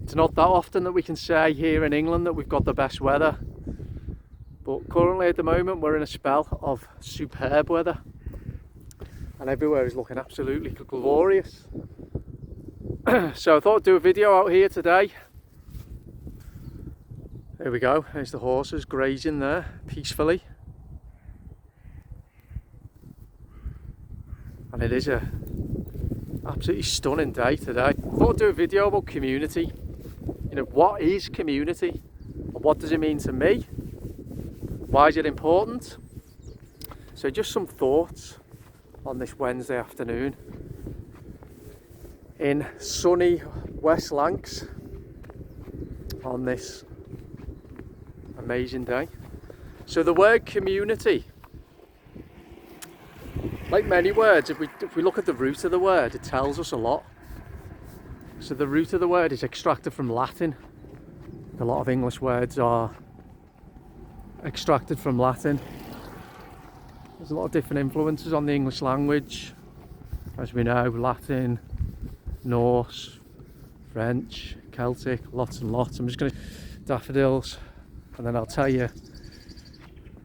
It's not that often that we can say here in England that we've got the best weather, but currently at the moment we're in a spell of superb weather and everywhere is looking absolutely glorious. So I thought I'd do a video out here today. There we go, there's the horses grazing there peacefully. And it is a absolutely stunning day today. I thought I'd do a video about community. You know, what is community? And what does it mean to me? Why is it important? So just some thoughts on this Wednesday afternoon in sunny West Lancs on this amazing day. So the word community, like many words, if we look at the root of the word, it tells us a lot. So the root of the word is extracted from Latin. A lot of English words are extracted from Latin. There's a lot of different influences on the English language. As we know, Latin, Norse, French, Celtic, lots and lots. I'm just going to daffodils, and then I'll tell you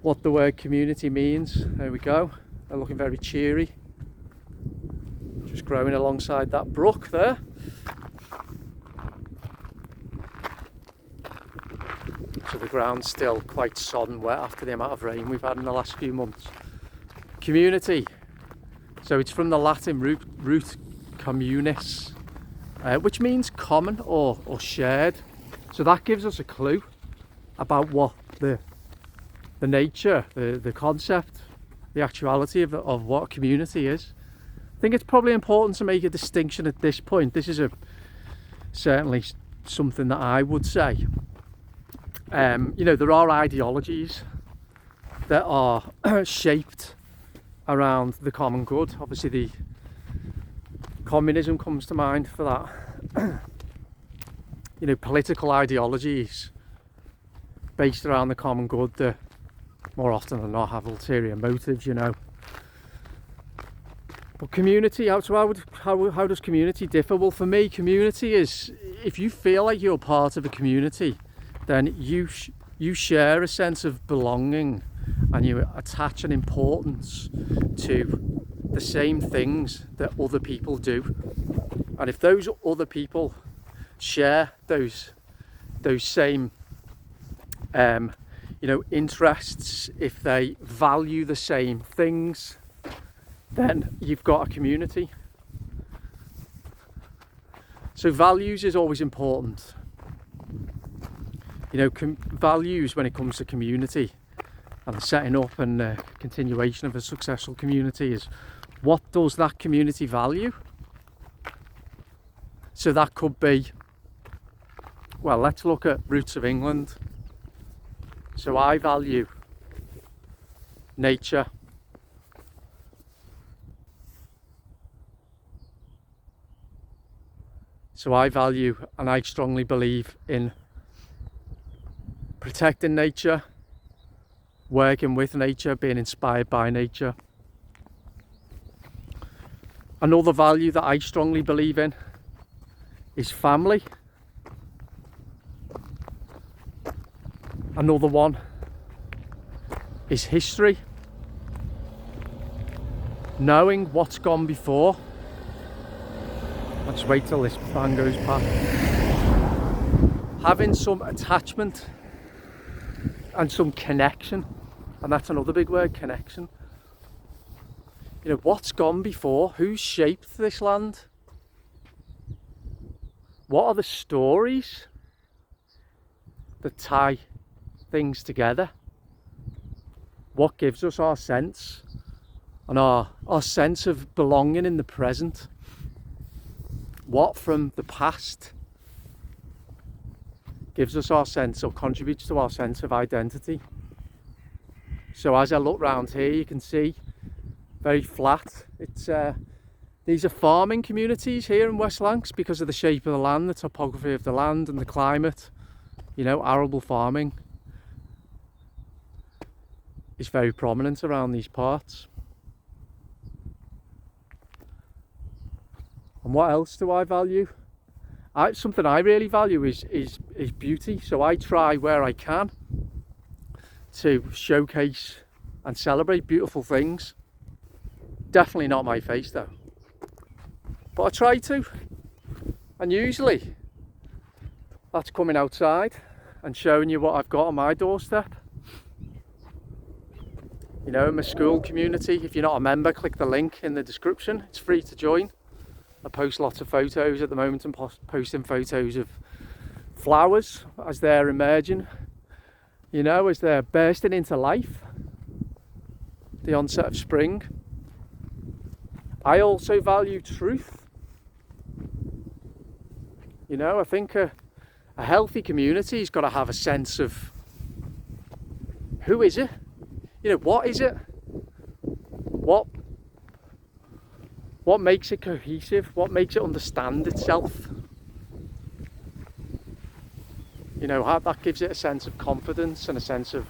what the word community means. There we go. They're looking very cheery. Just growing alongside that brook there. So the ground's still quite sodden wet after the amount of rain we've had in the last few months. Community. So it's from the Latin root communis, which means common or shared. So that gives us a clue about what the nature, the concept, the actuality of what community is. I think it's probably important to make a distinction at this point. This is certainly something that I would say. You know, there are ideologies that are shaped around the common good. Obviously the communism comes to mind for that. You know, political ideologies based around the common good that more often than not have ulterior motives, you know. But community, how does community differ? Well, for me, community is, if you feel like you're part of a community, then you share a sense of belonging and you attach an importance to the same things that other people do. And if those other people share those same you know, interests, if they value the same things, then you've got a community. So values is always important. You know, values when it comes to community and the setting up and continuation of a successful community is, what does that community value? So that could be, well, let's look at roots of England. So I value nature. So I value and I strongly believe in protecting nature, working with nature, being inspired by nature. Another value that I strongly believe in is family. Another one is history. Knowing what's gone before. Let's wait till this van goes past. Having some attachment and some connection, and that's another big word, connection. You know, what's gone before? Who's shaped this land? What are the stories that tie things together? What gives us our sense and our sense of belonging in the present? What from the past gives us our sense or contributes to our sense of identity? So as I look round here, you can see very flat. It's these are farming communities here in West Lancs because of the shape of the land, the topography of the land and the climate. You know, arable farming is very prominent around these parts. And what else do I value? Something I really value is beauty. So I try where I can to showcase and celebrate beautiful things. Definitely not my face though, but I try to, and usually that's coming outside and showing you what I've got on my doorstep. You know, my school community, if you're not a member, click the link in the description. It's free to join. I post lots of photos at the moment. I'm posting photos of flowers as they're emerging, you know, as they're bursting into life, the onset of spring. I also value truth. You know, I think a healthy community's got to have a sense of who is it? You know, what is it? What makes it cohesive? What makes it understand itself? You know, how that gives it a sense of confidence and a sense of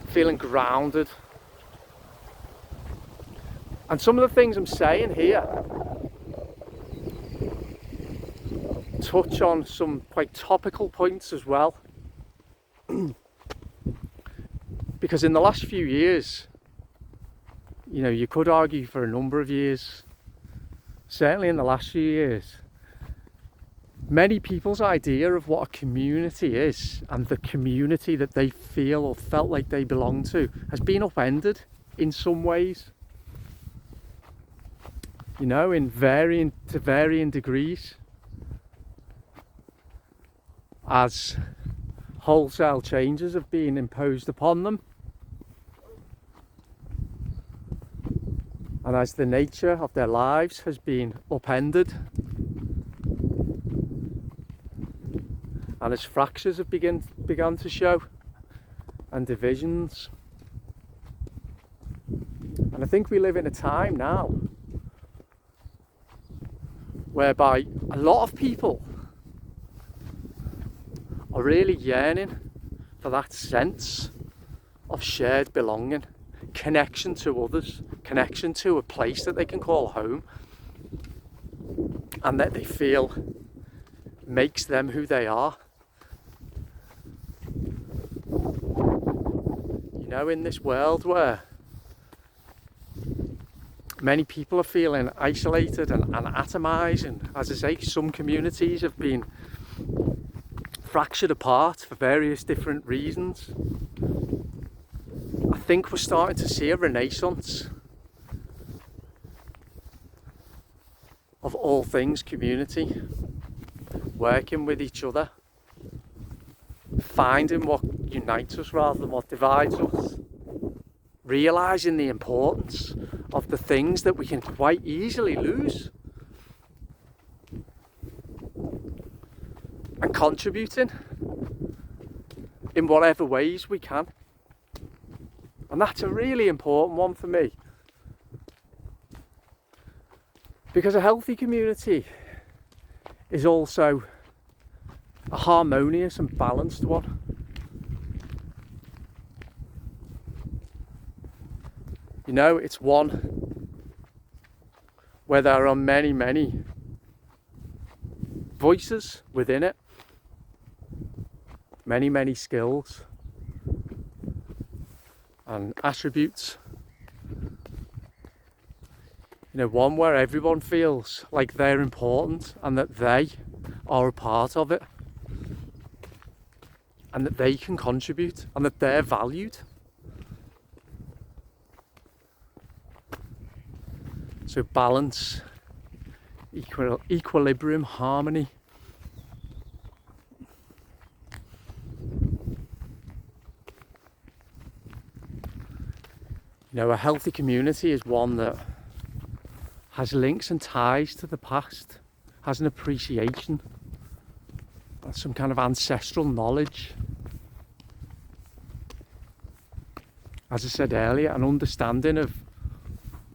feeling grounded. And some of the things I'm saying here touch on some quite topical points as well. Because in the last few years, you know, you could argue for a number of years, certainly in the last few years, many people's idea of what a community is and the community that they feel or felt like they belong to has been upended in some ways. You know, in varying degrees, as wholesale changes have been imposed upon them, and as the nature of their lives has been upended, and as fractures have begun to show, and divisions. And I think we live in a time now whereby a lot of people are really yearning for that sense of shared belonging, connection to others, connection to a place that they can call home, and that they feel makes them who they are. You know, in this world where many people are feeling isolated and atomised, and as I say, some communities have been fractured apart for various different reasons. I think we're starting to see a renaissance of all things community, working with each other, finding what unites us rather than what divides us, realising the importance of the things that we can quite easily lose, and contributing in whatever ways we can. And that's a really important one for me, because a healthy community is also a harmonious and balanced one. You know, it's one where there are many, many voices within it, many, many skills and attributes. You know, one where everyone feels like they're important and that they are a part of it, and that they can contribute and that they're valued. So balance, equilibrium, harmony. You know, a healthy community is one that has links and ties to the past, has an appreciation, some kind of ancestral knowledge. As I said earlier, an understanding of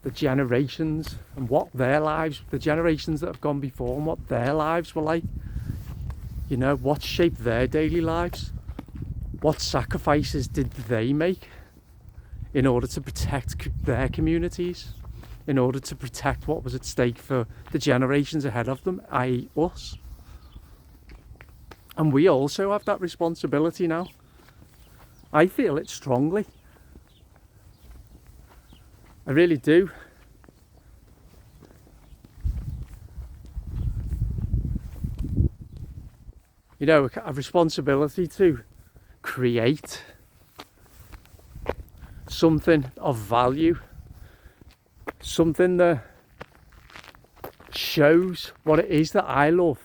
the generations and what their lives, the generations that have gone before, and what their lives were like. You know, what shaped their daily lives? What sacrifices did they make in order to protect their communities, in order to protect what was at stake for the generations ahead of them, i.e. us? And we also have that responsibility now. I feel it strongly. I really do. You know, a responsibility to create something of value, something that shows what it is that I love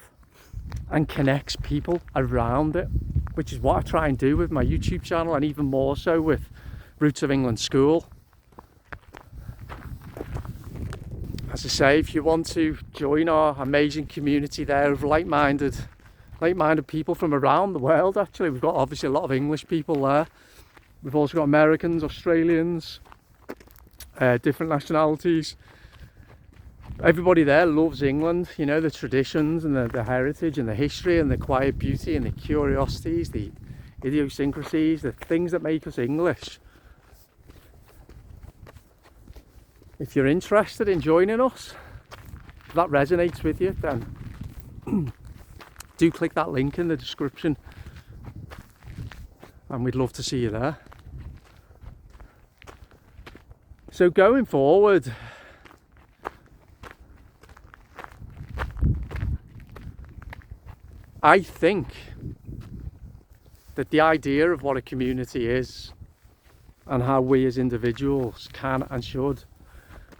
and connects people around it, which is what I try and do with my YouTube channel, and even more so with Roots of England Skool. As I say, if you want to join our amazing community there of like-minded people from around the world, actually, we've got obviously a lot of English people there. We've also got Americans, Australians, different nationalities. Everybody there loves England, you know, the traditions and the heritage and the history and the quiet beauty and the curiosities, the idiosyncrasies, the things that make us English. If you're interested in joining us, if that resonates with you, then do click that link in the description and we'd love to see you there. So going forward, I think that the idea of what a community is and how we as individuals can and should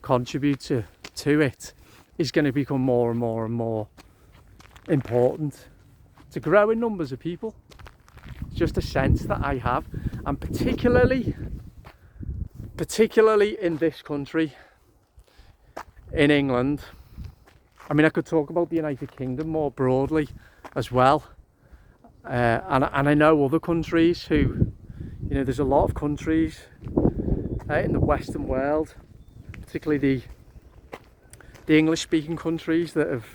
contribute to it is going to become more and more and more important to growing numbers of people. It's just a sense that I have, and particularly in this country, in England. I mean, I could talk about the United Kingdom more broadly as well, and I know other countries who, you know, there's a lot of countries in the Western world, particularly the English speaking countries, that have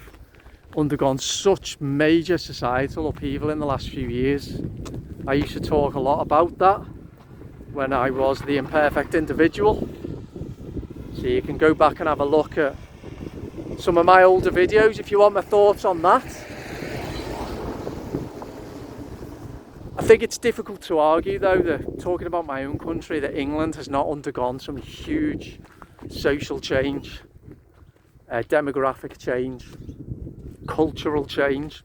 undergone such major societal upheaval in the last few years. I used to talk a lot about that when I was the imperfect individual, so you can go back and have a look at some of my older videos if you want my thoughts on that. I think it's difficult to argue, though, that talking about my own country, that England has not undergone some huge social change, demographic change, cultural change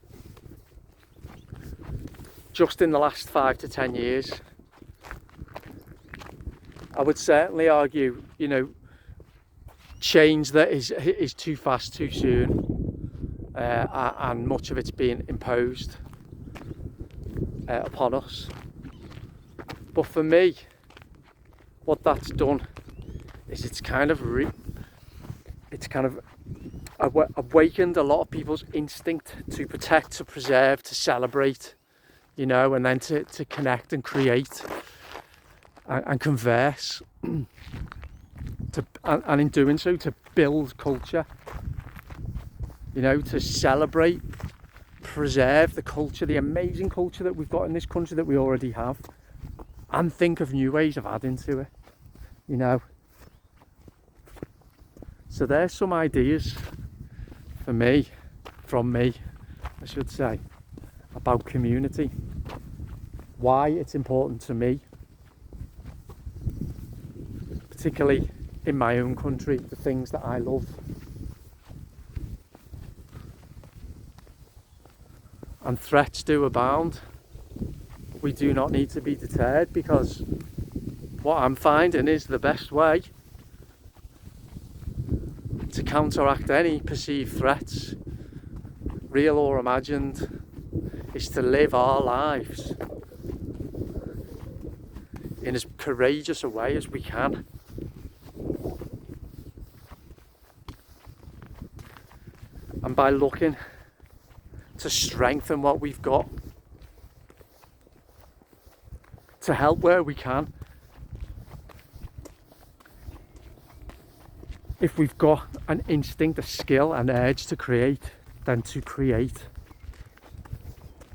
just in the last 5 to 10 years. I would certainly argue, you know, change that is too fast too soon, and much of it's being imposed upon us. But for me, what that's done is it's kind of awakened a lot of people's instinct to protect, to preserve, to celebrate, you know, and then to connect and create and converse, and in doing so to build culture, you know, to celebrate, preserve the culture, the amazing culture that we've got in this country that we already have, and think of new ways of adding to it, you know. So there's some ideas from me, I should say, about community, why it's important to me, particularly in my own country, the things that I love. And threats do abound. We do not need to be deterred, because what I'm finding is the best way to counteract any perceived threats, real or imagined, is to live our lives in as courageous a way as we can. And by looking to strengthen what we've got, to help where we can. If we've got an instinct, a skill, an urge to create, then to create.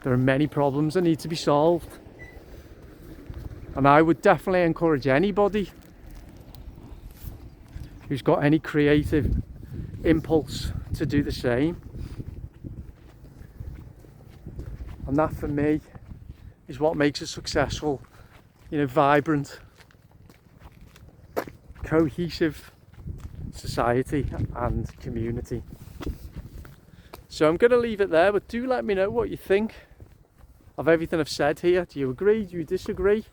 There are many problems that need to be solved, and I would definitely encourage anybody who's got any creative impulse to do the same. And that for me is what makes a successful, vibrant, cohesive society and community. So I'm going to leave it there, but do let me know what you think of everything I've said here. Do you agree? Do you disagree?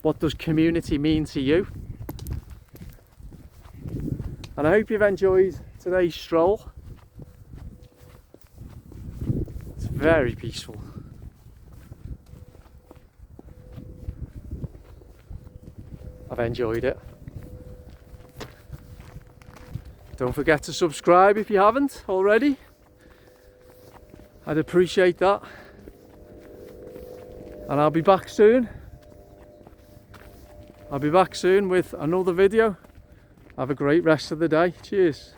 What does community mean to you? And I hope you've enjoyed today's stroll. It's very peaceful. I've enjoyed it. Don't forget to subscribe if you haven't already. I'd appreciate that. And I'll be back soon. I'll be back soon with another video. Have a great rest of the day. Cheers.